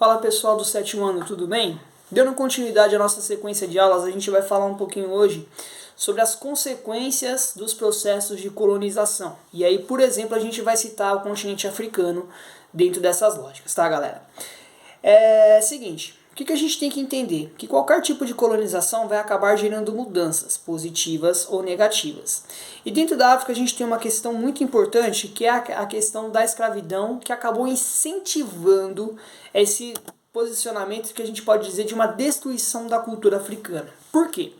Fala pessoal do sétimo ano, tudo bem? Dando continuidade à nossa sequência de aulas, a gente vai falar um pouquinho hoje sobre as consequências dos processos de colonização. E aí, por exemplo, a gente vai citar o continente africano dentro dessas lógicas, tá, galera? Seguinte, o que a gente tem que entender? Que qualquer tipo de colonização vai acabar gerando mudanças, positivas ou negativas. E dentro da África a gente tem uma questão muito importante, que é a questão da escravidão, que acabou incentivando esse posicionamento que a gente pode dizer de uma destruição da cultura africana. Por quê?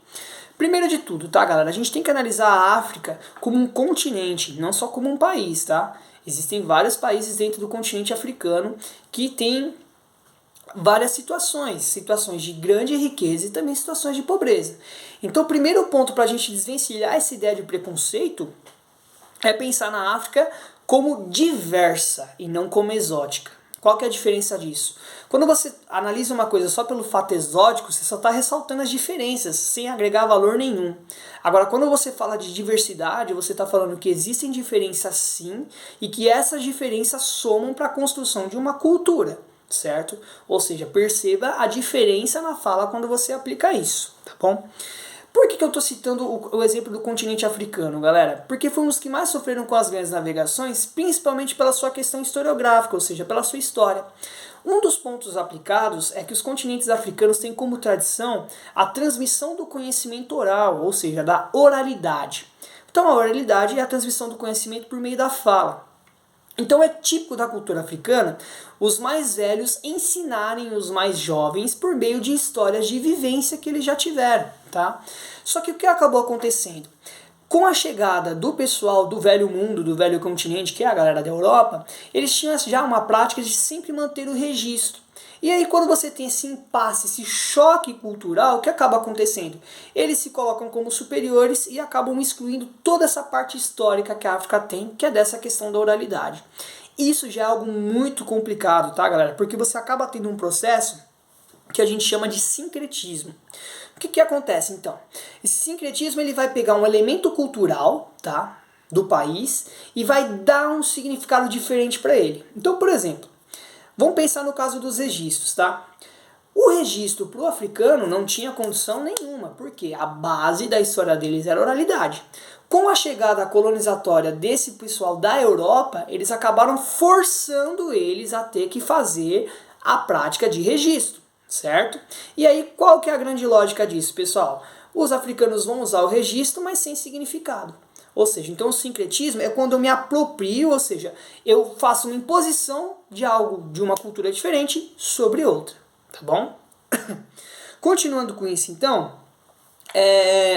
Primeiro de tudo, tá, galera? A gente tem que analisar a África como um continente, não só como um país, tá? Existem vários países dentro do continente africano que têm várias situações de grande riqueza e também situações de pobreza. Então o primeiro ponto para a gente desvencilhar essa ideia de preconceito é pensar na África como diversa e não como exótica. Qual que é a diferença disso? Quando você analisa uma coisa só pelo fato exótico, você só está ressaltando as diferenças, sem agregar valor nenhum. Agora, quando você fala de diversidade, você está falando que existem diferenças sim, e que essas diferenças somam para a construção de uma cultura, certo? Ou seja, perceba a diferença na fala quando você aplica isso, tá bom? Por que eu estou citando o exemplo do continente africano, galera? Porque foi um dos que mais sofreram com as grandes navegações, principalmente pela sua questão historiográfica, ou seja, pela sua história. Um dos pontos aplicados é que os continentes africanos têm como tradição a transmissão do conhecimento oral, ou seja, da oralidade. Então a oralidade é a transmissão do conhecimento por meio da fala. Então é típico da cultura africana os mais velhos ensinarem os mais jovens por meio de histórias de vivência que eles já tiveram, tá? Só que o que acabou acontecendo? Com a chegada do pessoal do velho mundo, do velho continente, que é a galera da Europa, eles tinham já uma prática de sempre manter o registro. E aí quando você tem esse impasse, esse choque cultural, o que acaba acontecendo? Eles se colocam como superiores e acabam excluindo toda essa parte histórica que a África tem, que é dessa questão da oralidade. Isso já é algo muito complicado, tá, galera? Porque você acaba tendo um processo que a gente chama de sincretismo. O que acontece, então? Esse sincretismo ele vai pegar um elemento cultural, tá, do país e vai dar um significado diferente para ele. Então, por exemplo, vamos pensar no caso dos registros, tá? O registro para o africano não tinha condição nenhuma, porque a base da história deles era a oralidade. Com a chegada colonizatória desse pessoal da Europa, eles acabaram forçando eles a ter que fazer a prática de registro, certo? E aí, qual que é a grande lógica disso, pessoal? Os africanos vão usar o registro, mas sem significado. Ou seja, então o sincretismo é quando eu me aproprio, ou seja, eu faço uma imposição de algo, de uma cultura diferente sobre outra, tá bom? Continuando com isso, então,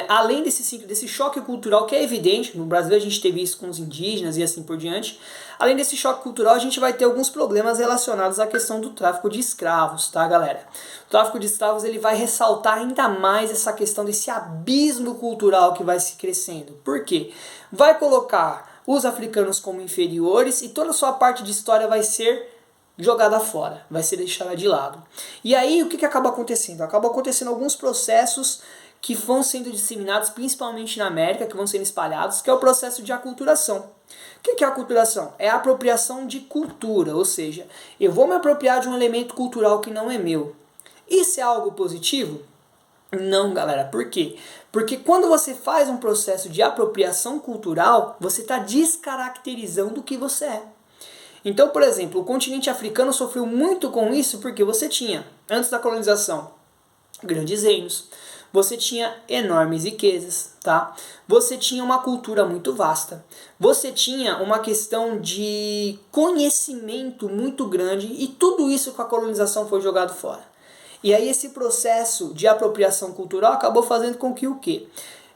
além desse choque cultural que é evidente, no Brasil a gente teve isso com os indígenas e assim por diante, além desse choque cultural a gente vai ter alguns problemas relacionados à questão do tráfico de escravos, tá, galera? O tráfico de escravos ele vai ressaltar ainda mais essa questão desse abismo cultural que vai se crescendo. Por quê? Vai colocar os africanos como inferiores e toda a sua parte de história vai ser jogada fora, vai ser deixada de lado. E aí o que acaba acontecendo? Acaba acontecendo alguns processos que vão sendo disseminados principalmente na América, que vão sendo espalhados, que é o processo de aculturação. O que é a aculturação? É a apropriação de cultura, ou seja, eu vou me apropriar de um elemento cultural que não é meu. Isso é algo positivo? Não, galera. Por quê? Porque quando você faz um processo de apropriação cultural, você está descaracterizando o que você é. Então, por exemplo, o continente africano sofreu muito com isso porque você tinha, antes da colonização, grandes reinos, você tinha enormes riquezas, tá? Você tinha uma cultura muito vasta, você tinha uma questão de conhecimento muito grande e tudo isso com a colonização foi jogado fora. E aí esse processo de apropriação cultural acabou fazendo com que o quê?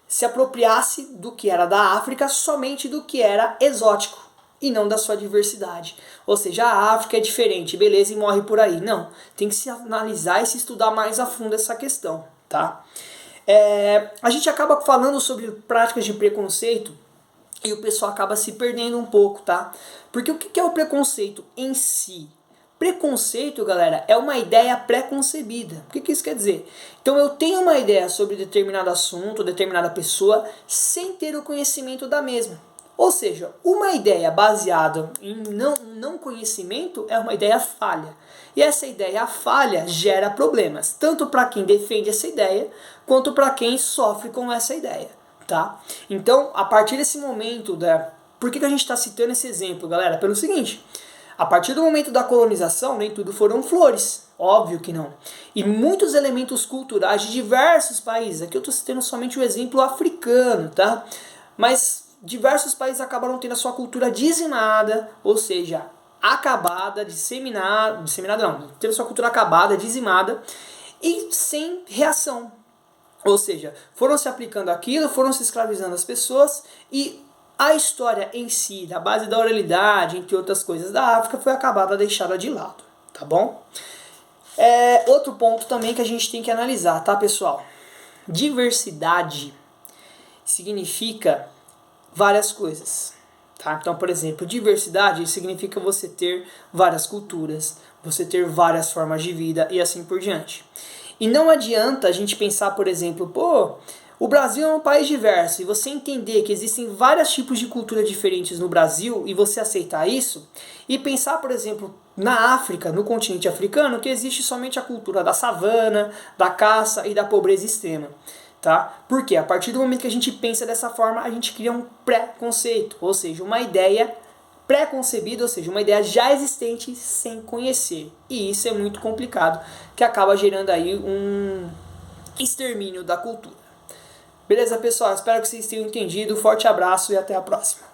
Se apropriasse do que era da África somente do que era exótico e não da sua diversidade. Ou seja, a África é diferente, beleza, e morre por aí. Não, tem que se analisar e se estudar mais a fundo essa questão, tá? A gente acaba falando sobre práticas de preconceito e o pessoal acaba se perdendo um pouco, tá? Porque o que é o preconceito em si? Preconceito, galera, é uma ideia pré-concebida. O que isso quer dizer? Então eu tenho uma ideia sobre determinado assunto, determinada pessoa, sem ter o conhecimento da mesma. Ou seja, uma ideia baseada em não conhecimento é uma ideia falha. E essa ideia falha gera problemas, tanto para quem defende essa ideia, quanto para quem sofre com essa ideia. Tá? Então, a partir desse momento, por que a gente está citando esse exemplo, galera? Pelo seguinte, a partir do momento da colonização, nem tudo foram flores. Óbvio que não. E muitos elementos culturais de diversos países, aqui eu estou citando somente o exemplo africano, tá? Mas diversos países acabaram tendo a sua cultura dizimada, ou seja, acabada, disseminada não, teve sua cultura acabada, dizimada e sem reação. Ou seja, foram se aplicando aquilo, foram se escravizando as pessoas e a história em si, da base da oralidade, entre outras coisas da África, foi acabada, deixada de lado, tá bom? Outro ponto também que a gente tem que analisar, tá, pessoal? Diversidade significa várias coisas, tá? Então, por exemplo, diversidade significa você ter várias culturas, você ter várias formas de vida e assim por diante. E não adianta a gente pensar, por exemplo, o Brasil é um país diverso e você entender que existem vários tipos de cultura diferentes no Brasil e você aceitar isso e pensar, por exemplo, na África, no continente africano, que existe somente a cultura da savana, da caça e da pobreza extrema. Tá? Porque a partir do momento que a gente pensa dessa forma, a gente cria um pré-conceito, ou seja, uma ideia pré-concebida, ou seja, uma ideia já existente sem conhecer. E isso é muito complicado, que acaba gerando aí um extermínio da cultura. Beleza, pessoal? Espero que vocês tenham entendido. Forte abraço e até a próxima.